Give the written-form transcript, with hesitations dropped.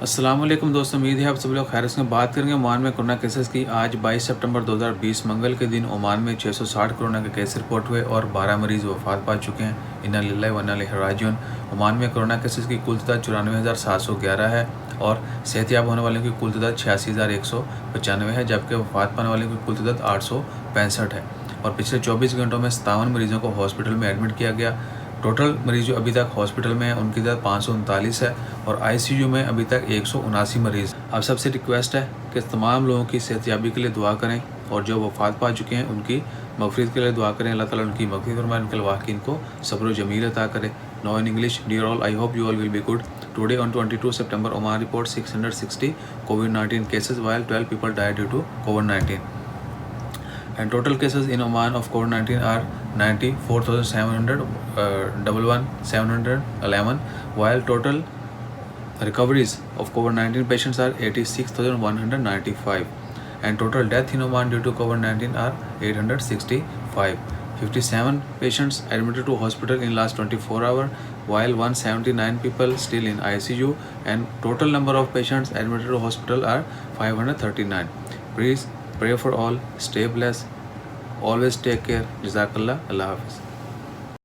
السلام علیکم دوستوں، امید ہے آپ سب لوگ خیر سے بات کریں گے عمان میں کورونا کیسز کی۔ آج 22 سپٹمبر 2020 منگل کے دن عمان میں 660 کورونا کے کیس رپورٹ ہوئے اور 12 مریض وفات پا چکے ہیں۔ انا للہ و انا الیہ راجعون۔ عمان میں کورونا کیسز کی کل تعداد 94,711 ہے اور صحت یاب ہونے والوں کی کل تعداد 86,195 ہے، جبکہ وفات پانے والوں کی کل تعداد 865 ہے اور پچھلے 24 گھنٹوں میں 57 مریضوں کو ہاسپٹل میں ایڈمٹ کیا گیا۔ ٹوٹل مریض جو ابھی تک ہاسپٹل میں ہیں ان کی تعداد 539 ہے اور آئی سی یو میں ابھی تک 179 مریض۔ اب سب سے ریکویسٹ ہے کہ تمام لوگوں کی صحت یابی کے لیے دعا کریں اور جو وفات پا چکے ہیں ان کی مغفرت کے لیے دعا کریں۔ اللہ تعالیٰ ان کی مغفرت فرمائے، ان کے الواقعین کو صبر و جمیل عطا کرے۔ Now in English, dear all, I hope you all will be good. Today on 22 September, Oman reports 660 COVID-19 cases while 12 people died due to COVID-19. And total cases in Oman of COVID-19 are 94,711, while total recoveries of COVID-19 patients are 86,195, and total death in Oman due to COVID-19 are 865. 57 patients admitted to hospital in last 24 hours, while 179 people still in ICU, and total number of patients admitted to hospital are 539. Please pray for all, stay blessed, always take care. Jazakallah. Allah Hafiz.